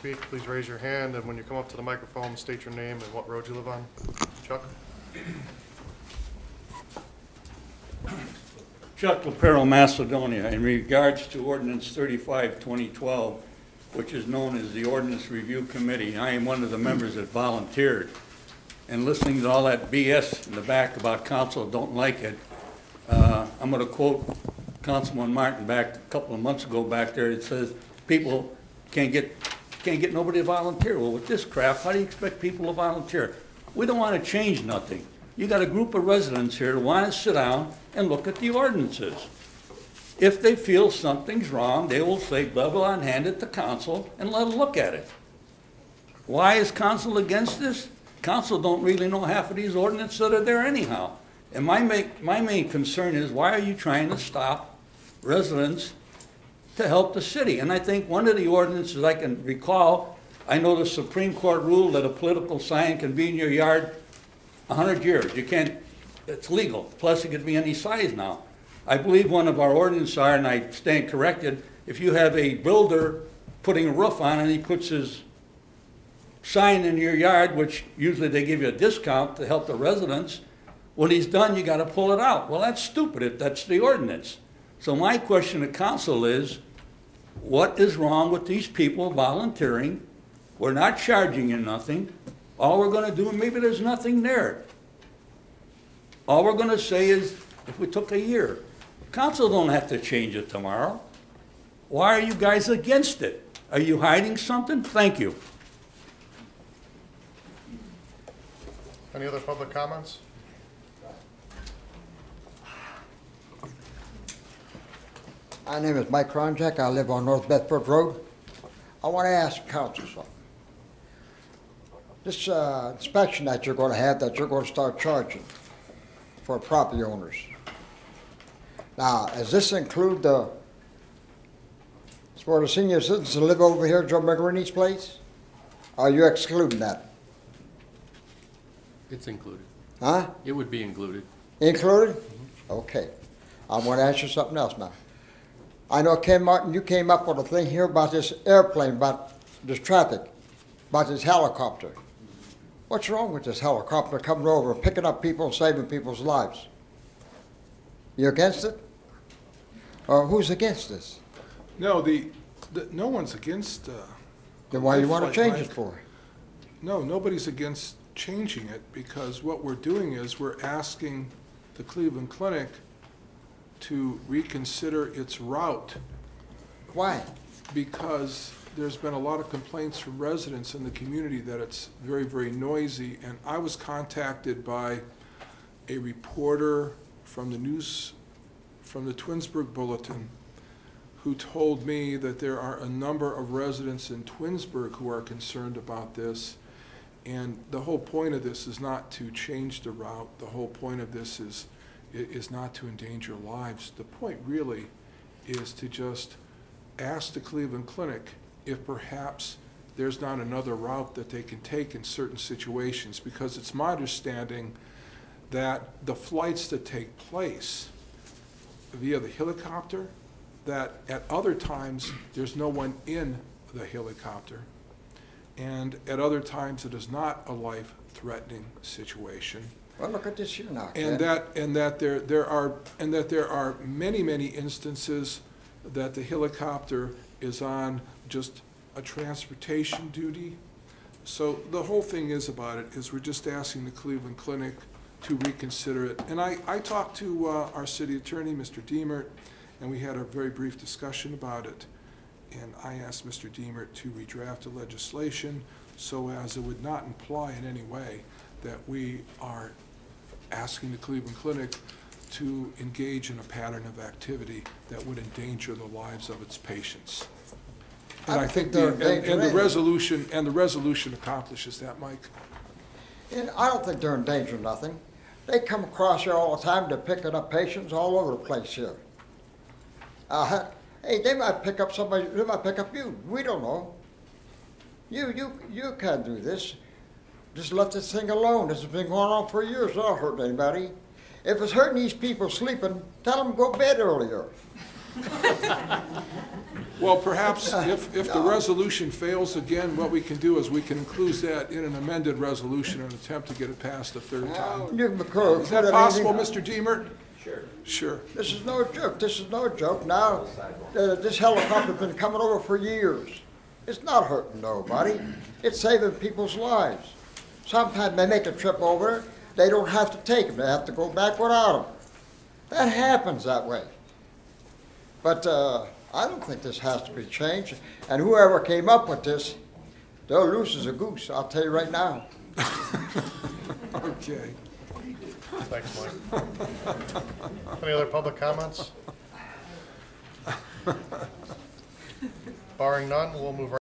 speak, please raise your hand, and when you come up to the microphone, state your name and what road you live on. Chuck? Chuck Loparo, Macedonia. In regards to Ordinance 35-2012, which is known as the Ordinance Review Committee, I am one of the members that volunteered. And listening to all that BS in the back about council don't like it, I'm going to quote Councilman Martin back a couple of months ago back there. It says people can't get nobody to volunteer. Well, with this crap, how do you expect people to volunteer? We don't want to change nothing. You got a group of residents here that want to sit down and look at the ordinances. If they feel something's wrong, they will say blah blah and hand it to council and let them look at it. Why is council against this? Council don't really know half of these ordinances that are there anyhow. And my main concern is, why are you trying to stop residents to help the city? And I think one of the ordinances I can recall, I know the Supreme Court ruled that a political sign can be in your yard 100 years. You can't, it's legal. Plus it could be any size now. I believe one of our ordinances are, and I stand corrected, if you have a builder putting a roof on and he puts his sign in your yard, which usually they give you a discount to help the residents, when he's done, you got to pull it out. Well, that's stupid if that's the ordinance. So my question to council is, what is wrong with these people volunteering? We're not charging you nothing. All we're going to do, maybe there's nothing there. All we're going to say is, if we took a year, council don't have to change it tomorrow. Why are you guys against it? Are you hiding something? Thank you. Any other public comments? My name is Mike Kronchuk. I live on North Bedford Road. I want to ask council something. This inspection that you're going to have, that you're going to start charging for property owners. Now, does this include for the senior citizens to live over here at Joe McGreeney's place? Are you excluding that? It's included. Huh? It would be included. Included? Mm-hmm. Okay. I want to ask you something else now. I know, Ken Martin, you came up with a thing here about this airplane, about this traffic, about this helicopter. What's wrong with this helicopter coming over, picking up people and saving people's lives? You against it? Or who's against this? No, no one's against. Then why do you want to change it for? No, nobody's against changing it, because what we're doing is we're asking the Cleveland Clinic to reconsider its route. Why? Because there's been a lot of complaints from residents in the community that it's very, very noisy, and I was contacted by a reporter from the Twinsburg Bulletin who told me that there are a number of residents in Twinsburg who are concerned about this, and the whole point of this is not to change the route. The whole point of this is not to endanger lives. The point really is to just ask the Cleveland Clinic if perhaps there's not another route that they can take in certain situations, because it's my understanding that the flights that take place via the helicopter, that at other times there's no one in the helicopter, and at other times it is not a life-threatening situation. Well, look at this here now. And that there are many instances that the helicopter is on just a transportation duty. So the whole thing is about it is we're just asking the Cleveland Clinic to reconsider it. And I talked to our city attorney, Mr. Diemert, and we had a very brief discussion about it. And I asked Mr. Diemert to redraft the legislation so as it would not imply in any way that we are asking the Cleveland Clinic to engage in a pattern of activity that would endanger the lives of its patients. And I think the resolution accomplishes that, Mike. And I don't think they're in danger of nothing. They come across here all the time. They're picking up patients all over the place here. Hey, they might pick up somebody. They might pick up you. We don't know. You can't do this. Just let this thing alone. This has been going on for years. It don't hurt anybody. If it's hurting these people sleeping, tell them to go to bed earlier. Well, perhaps if the resolution fails again, what we can do is we can include that in an amended resolution and attempt to get it passed a third time. Is that possible, Mr. Deemer? Sure. Sure. This is no joke. This is no joke. Now, this helicopter's been coming over for years. It's not hurting nobody. It's saving people's lives. Sometimes they make a trip over, they don't have to take them. They have to go back without them. That happens that way. But I don't think this has to be changed. And whoever came up with this, they're loose as a goose, I'll tell you right now. Okay. Thanks, Mike. Any other public comments? Barring none, we'll move right